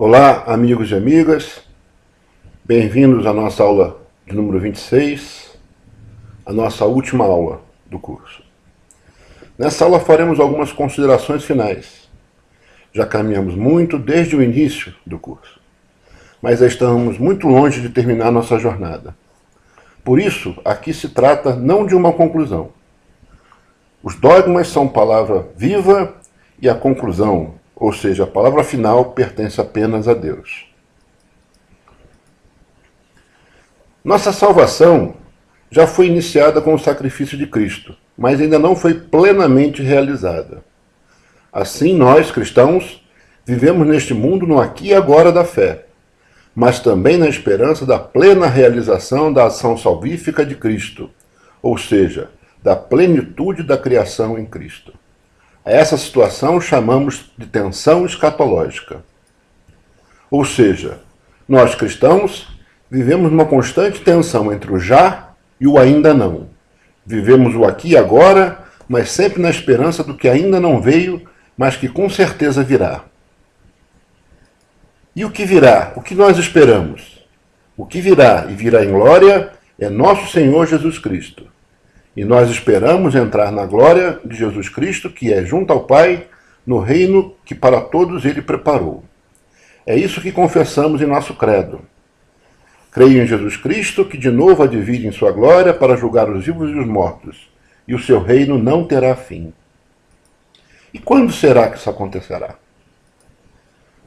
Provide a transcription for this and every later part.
Olá, amigos e amigas, bem-vindos à nossa aula de número 26, a nossa última aula do curso. Nessa aula faremos algumas considerações finais. Já caminhamos muito desde o início do curso, mas já estamos muito longe de terminar nossa jornada. Por isso, aqui se trata não de uma conclusão. Os dogmas são palavra viva e a conclusão, ou seja, a palavra final, pertence apenas a Deus. Nossa salvação já foi iniciada com o sacrifício de Cristo, mas ainda não foi plenamente realizada. Assim, nós, cristãos, vivemos neste mundo no aqui e agora da fé, mas também na esperança da plena realização da ação salvífica de Cristo, ou seja, da plenitude da criação em Cristo. A essa situação chamamos de tensão escatológica. Ou seja, nós cristãos vivemos uma constante tensão entre o já e o ainda não. Vivemos o aqui e agora, mas sempre na esperança do que ainda não veio, mas que com certeza virá. E o que virá? O que nós esperamos? O que virá e virá em glória é nosso Senhor Jesus Cristo. E nós esperamos entrar na glória de Jesus Cristo, que é junto ao Pai, no reino que para todos Ele preparou. É isso que confessamos em nosso credo. Creio em Jesus Cristo, que de novo há de vir em sua glória para julgar os vivos e os mortos, e o seu reino não terá fim. E quando será que isso acontecerá?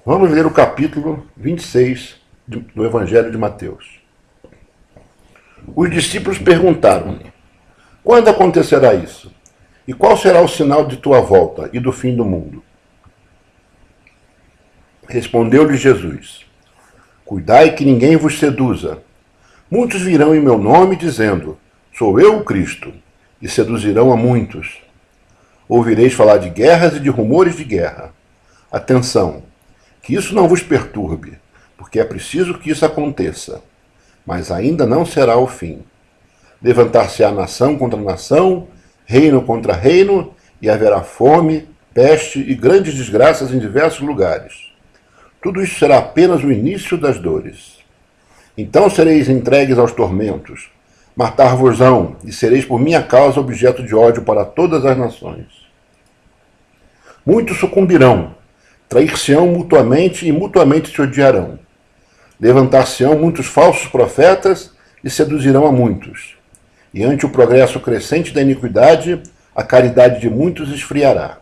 Vamos ler o capítulo 26 do Evangelho de Mateus. Os discípulos perguntaram-lhe: quando acontecerá isso? E qual será o sinal de tua volta e do fim do mundo? Respondeu-lhe Jesus: cuidai que ninguém vos seduza. Muitos virão em meu nome dizendo: sou eu o Cristo, e seduzirão a muitos. Ouvireis falar de guerras e de rumores de guerra. Atenção, que isso não vos perturbe, porque é preciso que isso aconteça, mas ainda não será o fim. Levantar-se-á nação contra nação, reino contra reino, e haverá fome, peste e grandes desgraças em diversos lugares. Tudo isso será apenas o início das dores. Então sereis entregues aos tormentos, matar-vos-ão, e sereis por minha causa objeto de ódio para todas as nações. Muitos sucumbirão, trair-se-ão mutuamente e mutuamente se odiarão. Levantar-se-ão muitos falsos profetas e seduzirão a muitos. E ante o progresso crescente da iniquidade, a caridade de muitos esfriará.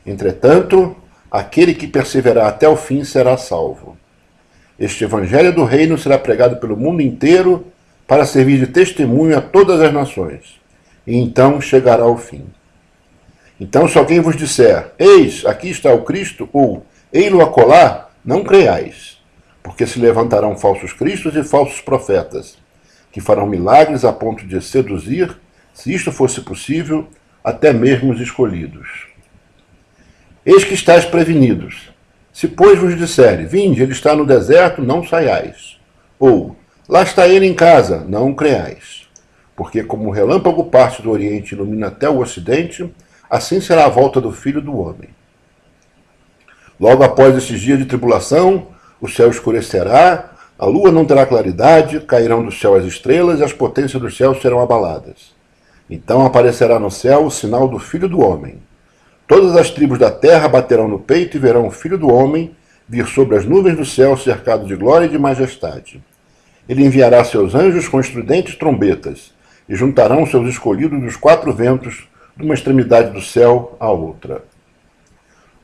Entretanto, aquele que perseverar até o fim será salvo. Este evangelho do reino será pregado pelo mundo inteiro para servir de testemunho a todas as nações. E então chegará o fim. Então, se alguém vos disser: eis, aqui está o Cristo, ou ei-lo acolá, não creiais, porque se levantarão falsos cristos e falsos profetas, que farão milagres a ponto de seduzir, se isto fosse possível, até mesmo os escolhidos. Eis que estáis prevenidos. Se, pois, vos disserem: vinde, ele está no deserto, não saiais. Ou, lá está ele em casa, não creiais. Porque como o relâmpago parte do Oriente e ilumina até o Ocidente, assim será a volta do Filho do Homem. Logo após estes dias de tribulação, o céu escurecerá, a lua não terá claridade, cairão do céu as estrelas e as potências do céu serão abaladas. Então aparecerá no céu o sinal do Filho do Homem. Todas as tribos da terra baterão no peito e verão o Filho do Homem vir sobre as nuvens do céu cercado de glória e de majestade. Ele enviará seus anjos com estridentes trombetas e juntarão seus escolhidos dos quatro ventos de uma extremidade do céu à outra.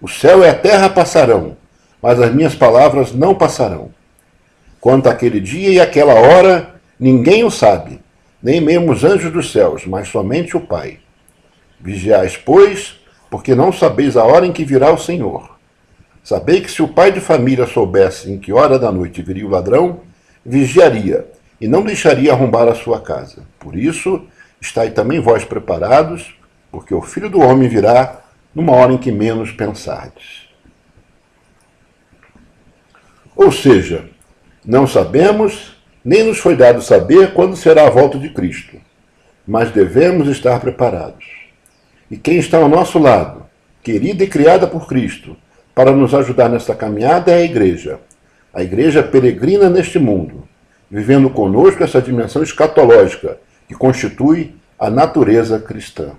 O céu e a terra passarão, mas as minhas palavras não passarão. Quanto àquele dia e àquela hora, ninguém o sabe, nem mesmo os anjos dos céus, mas somente o Pai. Vigiais, pois, porque não sabeis a hora em que virá o Senhor. Sabei que se o pai de família soubesse em que hora da noite viria o ladrão, vigiaria, e não deixaria arrombar a sua casa. Por isso, estai também vós preparados, porque o Filho do Homem virá numa hora em que menos pensardes. Ou seja, não sabemos, nem nos foi dado saber quando será a volta de Cristo, mas devemos estar preparados. E quem está ao nosso lado, querida e criada por Cristo, para nos ajudar nesta caminhada é a igreja peregrina neste mundo, vivendo conosco essa dimensão escatológica que constitui a natureza cristã.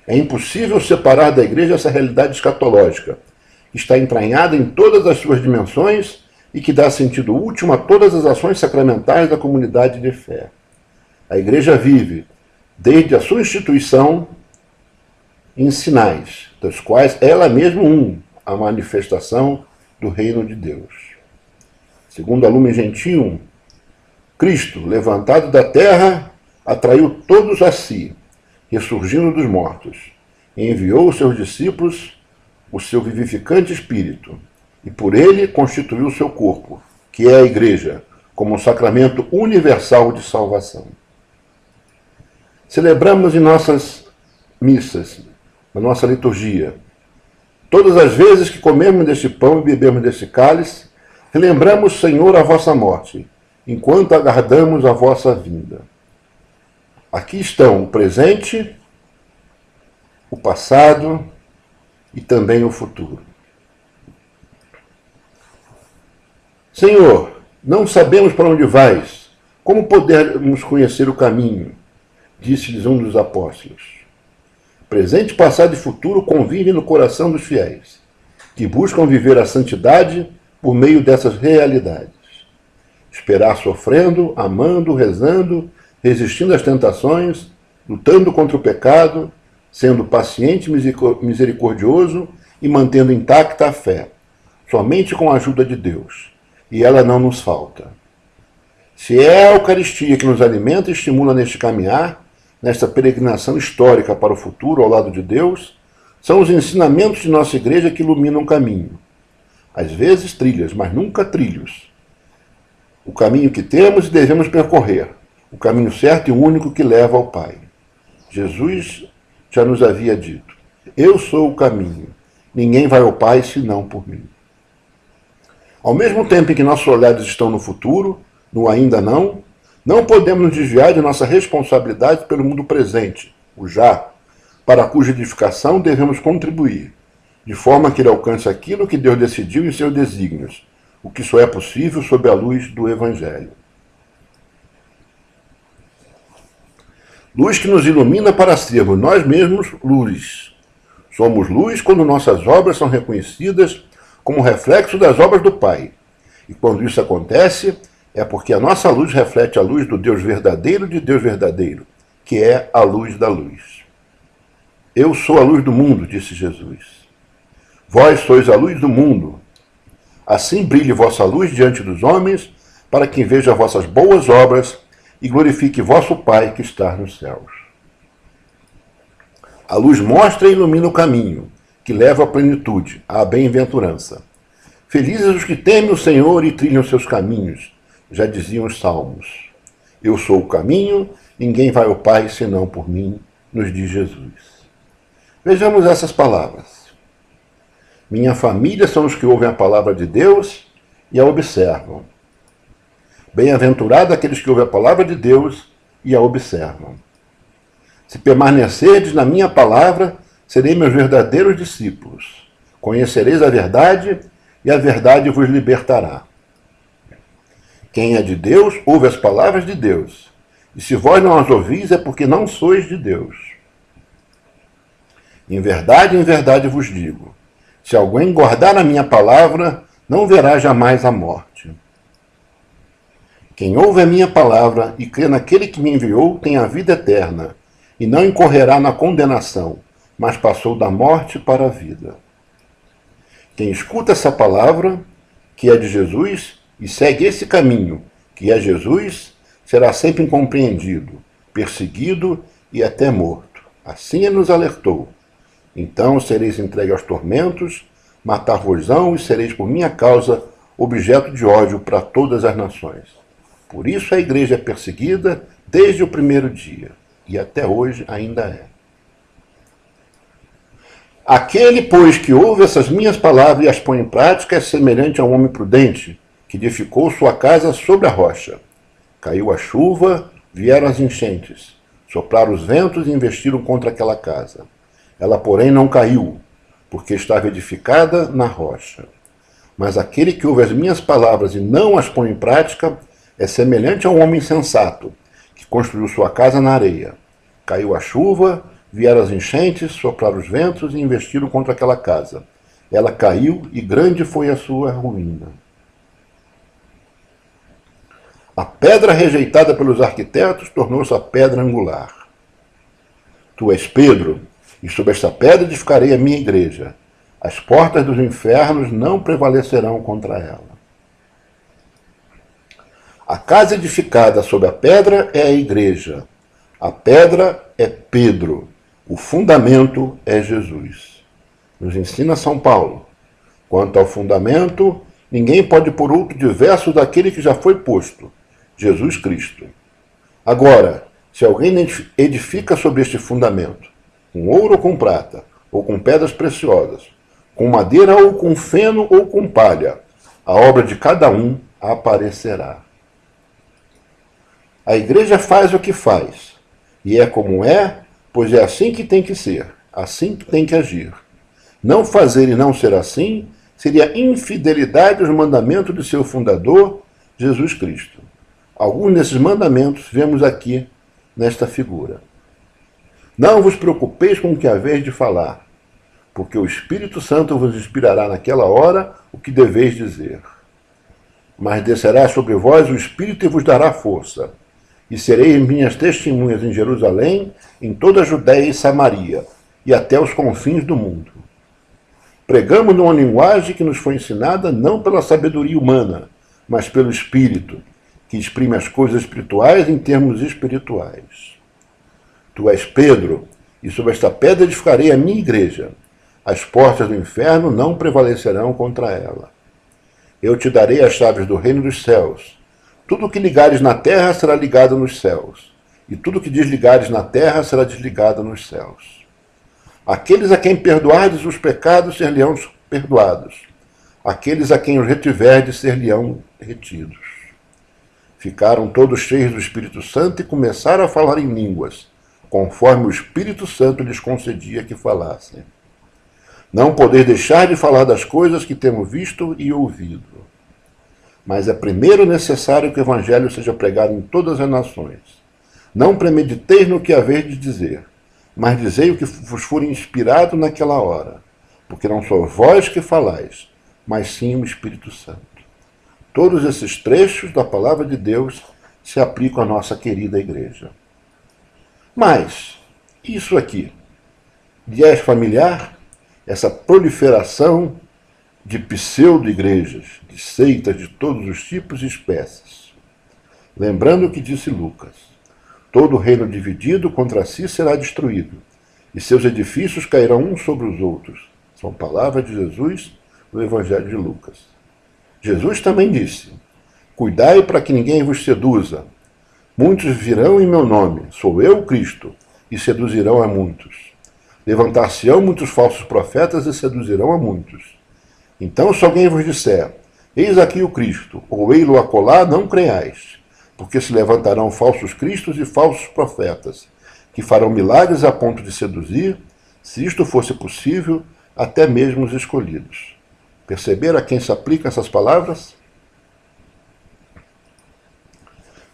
É impossível separar da igreja essa realidade escatológica, que está entranhada em todas as suas dimensões e que dá sentido último a todas as ações sacramentais da comunidade de fé. A igreja vive, desde a sua instituição, em sinais, dos quais ela mesma a manifestação do reino de Deus. Segundo a Lumen Gentium, Cristo, levantado da terra, atraiu todos a si, ressurgindo dos mortos, e enviou aos seus discípulos o seu vivificante Espírito, e por ele constituiu o seu corpo, que é a Igreja, como um sacramento universal de salvação. Celebramos em nossas missas, na nossa liturgia, todas as vezes que comemos deste pão e bebemos deste cálice, relembramos, Senhor, a vossa morte, enquanto aguardamos a vossa vinda. Aqui estão o presente, o passado e também o futuro. Senhor, não sabemos para onde vais, como podemos conhecer o caminho? Disse-lhes um dos apóstolos. Presente, passado e futuro convivem no coração dos fiéis, que buscam viver a santidade por meio dessas realidades. Esperar sofrendo, amando, rezando, resistindo às tentações, lutando contra o pecado, sendo paciente e misericordioso e mantendo intacta a fé, somente com a ajuda de Deus, e ela não nos falta. Se é a Eucaristia que nos alimenta e estimula neste caminhar, nesta peregrinação histórica para o futuro ao lado de Deus, são os ensinamentos de nossa igreja que iluminam o caminho. Às vezes trilhas, mas nunca trilhos. O caminho que temos e devemos percorrer, o caminho certo e único que leva ao Pai. Jesus já nos havia dito, eu sou o caminho, ninguém vai ao Pai senão por mim. Ao mesmo tempo em que nossos olhares estão no futuro, no ainda não podemos nos desviar de nossa responsabilidade pelo mundo presente, o já, para cuja edificação devemos contribuir, de forma que ele alcance aquilo que Deus decidiu em seus desígnios, o que só é possível sob a luz do Evangelho. Luz que nos ilumina para sermos nós mesmos luz. Somos luz quando nossas obras são reconhecidas como reflexo das obras do Pai. E quando isso acontece, é porque a nossa luz reflete a luz do Deus verdadeiro de Deus verdadeiro, que é a luz da luz. Eu sou a luz do mundo, disse Jesus. Vós sois a luz do mundo. Assim brilhe vossa luz diante dos homens, para que veja vossas boas obras e glorifique vosso Pai que está nos céus. A luz mostra e ilumina o caminho, que leva à plenitude, à bem-aventurança. Felizes os que temem o Senhor e trilham seus caminhos, já diziam os salmos. Eu sou o caminho, ninguém vai ao Pai senão por mim, nos diz Jesus. Vejamos essas palavras. Minha família são os que ouvem a palavra de Deus e a observam. Bem-aventurado aqueles que ouvem a palavra de Deus e a observam. Se permanecerdes na minha palavra, serei meus verdadeiros discípulos. Conhecereis a verdade e a verdade vos libertará. Quem é de Deus, ouve as palavras de Deus. E se vós não as ouvis, é porque não sois de Deus. Em verdade vos digo, se alguém guardar a minha palavra, não verá jamais a morte. Quem ouve a minha palavra e crê naquele que me enviou, tem a vida eterna, e não incorrerá na condenação, mas passou da morte para a vida. Quem escuta essa palavra, que é de Jesus, e segue esse caminho, que é Jesus, será sempre incompreendido, perseguido e até morto. Assim ele nos alertou. Então sereis entregues aos tormentos, matar-vos-ão e sereis por minha causa objeto de ódio para todas as nações. Por isso a igreja é perseguida desde o primeiro dia, e até hoje ainda é. Aquele, pois, que ouve essas minhas palavras e as põe em prática é semelhante a um homem prudente, que edificou sua casa sobre a rocha. Caiu a chuva, vieram as enchentes, sopraram os ventos e investiram contra aquela casa. Ela, porém, não caiu, porque estava edificada na rocha. Mas aquele que ouve as minhas palavras e não as põe em prática é semelhante a um homem insensato, que construiu sua casa na areia. Caiu a chuva, vieram as enchentes, sopraram os ventos e investiram contra aquela casa. Ela caiu e grande foi a sua ruína. A pedra rejeitada pelos arquitetos tornou-se a pedra angular. Tu és Pedro, e sobre esta pedra edificarei a minha igreja. As portas dos infernos não prevalecerão contra ela. A casa edificada sobre a pedra é a igreja. A pedra é Pedro. O fundamento é Jesus. Nos ensina São Paulo. Quanto ao fundamento, ninguém pode pôr outro diverso daquele que já foi posto, Jesus Cristo. Agora, se alguém edifica sobre este fundamento, com ouro ou com prata, ou com pedras preciosas, com madeira ou com feno ou com palha, a obra de cada um aparecerá. A igreja faz o que faz, e é como é, pois é assim que tem que ser, assim que tem que agir. Não fazer e não ser assim seria infidelidade aos mandamentos de seu fundador, Jesus Cristo. Alguns desses mandamentos vemos aqui nesta figura. Não vos preocupeis com o que haveis de falar, porque o Espírito Santo vos inspirará naquela hora o que deveis dizer. Mas descerá sobre vós o Espírito e vos dará força, e sereis minhas testemunhas em Jerusalém, em toda a Judéia e Samaria, e até os confins do mundo. Pregamos numa linguagem que nos foi ensinada não pela sabedoria humana, mas pelo Espírito, que exprime as coisas espirituais em termos espirituais. Tu és Pedro, e sobre esta pedra edificarei a minha igreja. As portas do inferno não prevalecerão contra ela. Eu te darei as chaves do reino dos céus. Tudo o que ligares na terra será ligado nos céus, e tudo o que desligares na terra será desligado nos céus. Aqueles a quem perdoardes os pecados ser-lhe-ão perdoados. Aqueles a quem os retiverdes ser-lhe-ão retidos. Ficaram todos cheios do Espírito Santo e começaram a falar em línguas, conforme o Espírito Santo lhes concedia que falassem. Não podeis deixar de falar das coisas que temos visto e ouvido. Mas é primeiro necessário que o Evangelho seja pregado em todas as nações. Não premediteis no que haveis de dizer, mas dizei o que vos for inspirado naquela hora, porque não sois vós que falais, mas sim o Espírito Santo. Todos esses trechos da palavra de Deus se aplicam à nossa querida igreja. Mas, isso aqui, lhe é familiar? Essa proliferação de pseudo-igrejas, de seitas de todos os tipos e espécies. Lembrando o que disse Lucas: todo reino dividido contra si será destruído, e seus edifícios cairão uns sobre os outros. São palavras de Jesus no Evangelho de Lucas. Jesus também disse: cuidai para que ninguém vos seduza. Muitos virão em meu nome, sou eu, Cristo, e seduzirão a muitos. Levantar-se-ão muitos falsos profetas e seduzirão a muitos. Então, se alguém vos disser, eis aqui o Cristo, ou ei-lo acolá, não creiais, porque se levantarão falsos cristos e falsos profetas, que farão milagres a ponto de seduzir, se isto fosse possível, até mesmo os escolhidos. Perceberam a quem se aplicam essas palavras?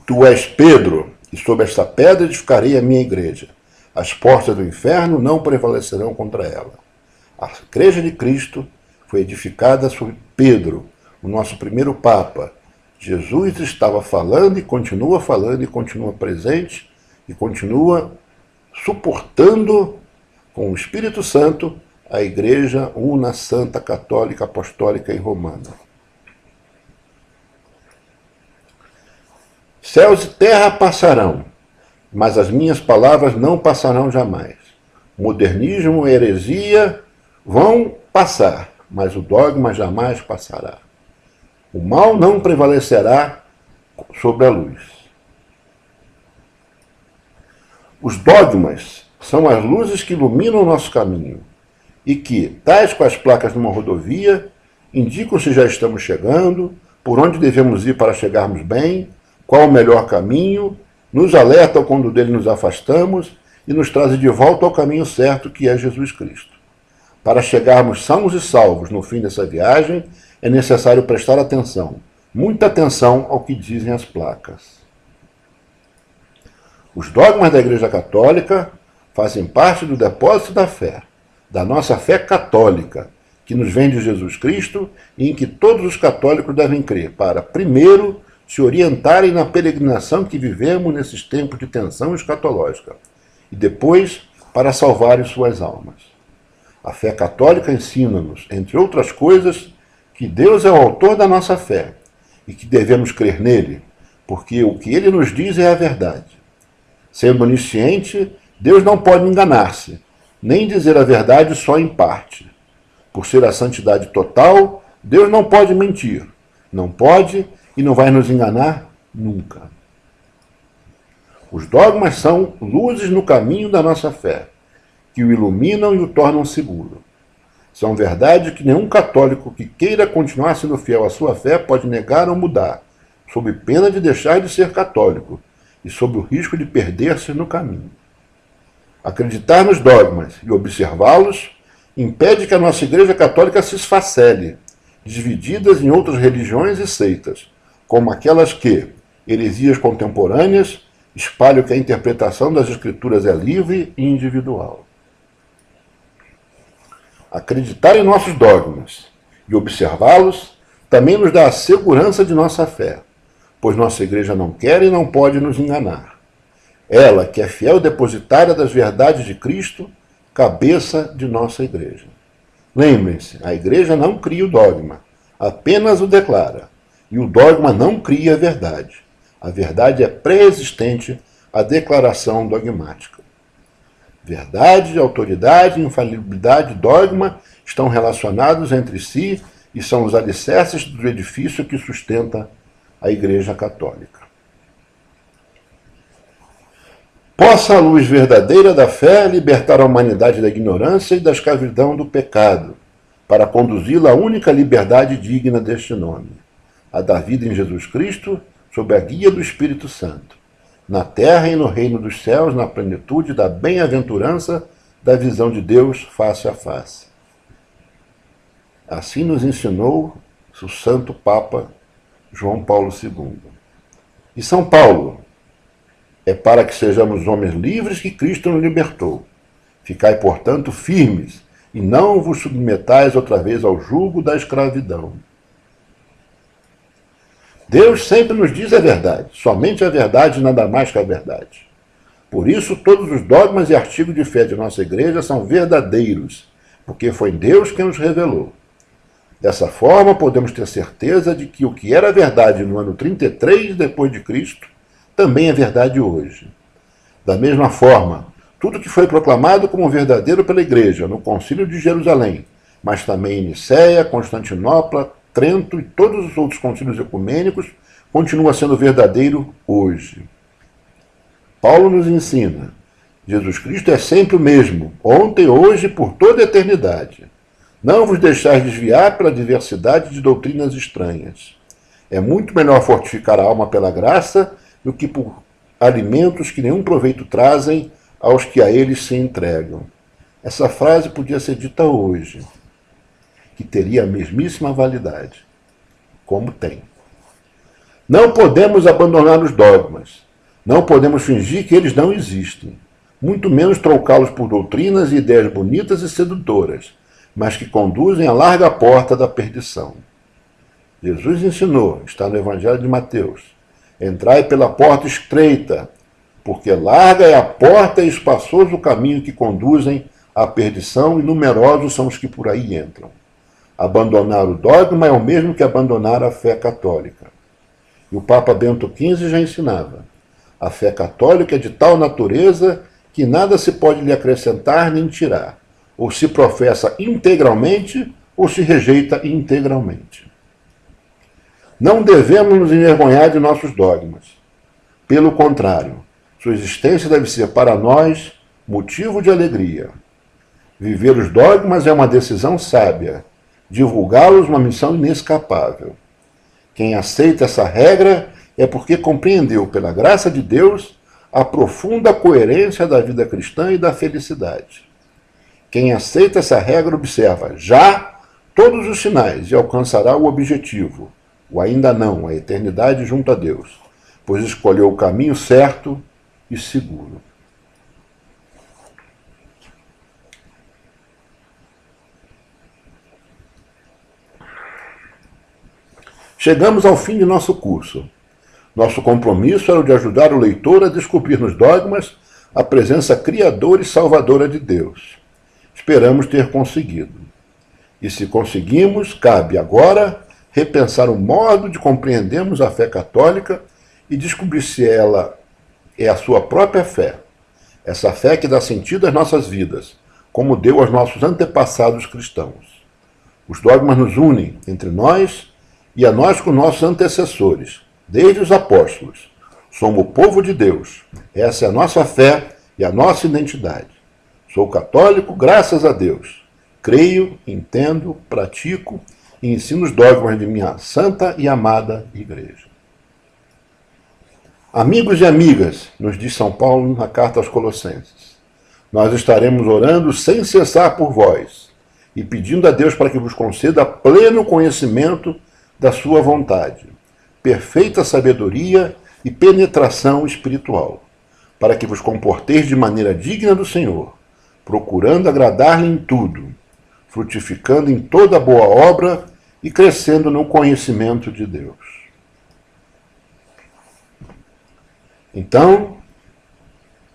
Tu és Pedro, e sobre esta pedra edificarei a minha igreja. As portas do inferno não prevalecerão contra ela. A igreja de Cristo foi edificada sobre Pedro, o nosso primeiro Papa. Jesus estava falando e continua presente e continua suportando com o Espírito Santo a Igreja Una, Santa, Católica, Apostólica e Romana. Céus e terra passarão, mas as minhas palavras não passarão jamais. Modernismo e heresia vão passar, mas o dogma jamais passará. O mal não prevalecerá sobre a luz. Os dogmas são as luzes que iluminam o nosso caminho e que, tais com as placas de uma rodovia, indicam se já estamos chegando, por onde devemos ir para chegarmos bem, qual o melhor caminho, nos alertam quando dele nos afastamos e nos trazem de volta ao caminho certo, que é Jesus Cristo. Para chegarmos sãos e salvos no fim dessa viagem, é necessário prestar atenção, muita atenção ao que dizem as placas. Os dogmas da Igreja Católica fazem parte do depósito da fé, da nossa fé católica, que nos vem de Jesus Cristo e em que todos os católicos devem crer para, primeiro, se orientarem na peregrinação que vivemos nesses tempos de tensão escatológica e depois para salvarem suas almas. A fé católica ensina-nos, entre outras coisas, que Deus é o autor da nossa fé e que devemos crer nele, porque o que ele nos diz é a verdade. Sendo onisciente, Deus não pode enganar-se, nem dizer a verdade só em parte. Por ser a santidade total, Deus não pode mentir, não pode e não vai nos enganar nunca. Os dogmas são luzes no caminho da nossa fé, que o iluminam e o tornam seguro. São verdades que nenhum católico que queira continuar sendo fiel à sua fé pode negar ou mudar, sob pena de deixar de ser católico e sob o risco de perder-se no caminho. Acreditar nos dogmas e observá-los impede que a nossa Igreja Católica se esfacele, divididas em outras religiões e seitas, como aquelas que, heresias contemporâneas, espalham que a interpretação das Escrituras é livre e individual. Acreditar em nossos dogmas e observá-los também nos dá a segurança de nossa fé, pois nossa Igreja não quer e não pode nos enganar. Ela, que é fiel depositária das verdades de Cristo, cabeça de nossa Igreja. Lembrem-se, a Igreja não cria o dogma, apenas o declara. E o dogma não cria a verdade. A verdade é pré-existente à declaração dogmática. Verdade, autoridade, infalibilidade, dogma estão relacionados entre si e são os alicerces do edifício que sustenta a Igreja Católica. Possa a luz verdadeira da fé libertar a humanidade da ignorância e da escravidão do pecado, para conduzi-la à única liberdade digna deste nome, a da vida em Jesus Cristo, sob a guia do Espírito Santo, na terra e no reino dos céus, na plenitude da bem-aventurança da visão de Deus face a face. Assim nos ensinou o Santo Papa João Paulo II. E São Paulo: é para que sejamos homens livres que Cristo nos libertou. Ficai, portanto, firmes, e não vos submetais outra vez ao jugo da escravidão. Deus sempre nos diz a verdade, somente a verdade e nada mais que a verdade. Por isso, todos os dogmas e artigos de fé de nossa Igreja são verdadeiros, porque foi Deus quem os revelou. Dessa forma, podemos ter certeza de que o que era verdade no ano 33 depois de Cristo também é verdade hoje. Da mesma forma, tudo que foi proclamado como verdadeiro pela Igreja no Concílio de Jerusalém, mas também em Nicéia, Constantinopla, Trento e todos os outros concílios ecumênicos, continua sendo verdadeiro hoje. Paulo nos ensina: Jesus Cristo é sempre o mesmo, ontem, hoje e por toda a eternidade. Não vos deixais desviar pela diversidade de doutrinas estranhas. É muito melhor fortificar a alma pela graça do que por alimentos que nenhum proveito trazem aos que a eles se entregam. Essa frase podia ser dita hoje, que teria a mesmíssima validade, como tem. Não podemos abandonar os dogmas, não podemos fingir que eles não existem, muito menos trocá-los por doutrinas e ideias bonitas e sedutoras, mas que conduzem à larga porta da perdição. Jesus ensinou, está no Evangelho de Mateus: entrai pela porta estreita, porque larga é a porta e espaçoso o caminho que conduzem à perdição, e numerosos são os que por aí entram. Abandonar o dogma é o mesmo que abandonar a fé católica. E o Papa Bento XV já ensinava: a fé católica é de tal natureza que nada se pode lhe acrescentar nem tirar, ou se professa integralmente ou se rejeita integralmente. Não devemos nos envergonhar de nossos dogmas. Pelo contrário, sua existência deve ser para nós motivo de alegria. Viver os dogmas é uma decisão sábia, divulgá-los uma missão inescapável. Quem aceita essa regra é porque compreendeu, pela graça de Deus, a profunda coerência da vida cristã e da felicidade. Quem aceita essa regra observa já todos os sinais e alcançará o objetivo, o ainda não, a eternidade junto a Deus, pois escolheu o caminho certo e seguro. Chegamos ao fim de nosso curso. Nosso compromisso era o de ajudar o leitor a descobrir nos dogmas a presença criadora e salvadora de Deus. Esperamos ter conseguido. E se conseguimos, cabe agora repensar o modo de compreendermos a fé católica e descobrir se ela é a sua própria fé. Essa fé que dá sentido às nossas vidas, como deu aos nossos antepassados cristãos. Os dogmas nos unem entre nós e a nós com nossos antecessores, desde os apóstolos. Somos o povo de Deus. Essa é a nossa fé e a nossa identidade. Sou católico, graças a Deus. Creio, entendo, pratico e ensino os dogmas de minha santa e amada Igreja. Amigos e amigas, nos diz São Paulo na carta aos Colossenses, nós estaremos orando sem cessar por vós e pedindo a Deus para que vos conceda pleno conhecimento da sua vontade, perfeita sabedoria e penetração espiritual, para que vos comporteis de maneira digna do Senhor, procurando agradar-lhe em tudo, frutificando em toda boa obra e crescendo no conhecimento de Deus. Então,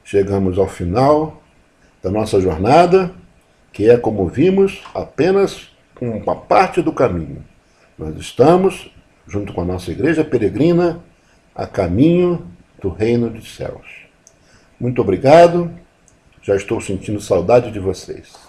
chegamos ao final da nossa jornada, que é, como vimos, apenas uma parte do caminho. Nós estamos, junto com a nossa igreja peregrina, a caminho do reino dos céus. Muito obrigado, já estou sentindo saudade de vocês.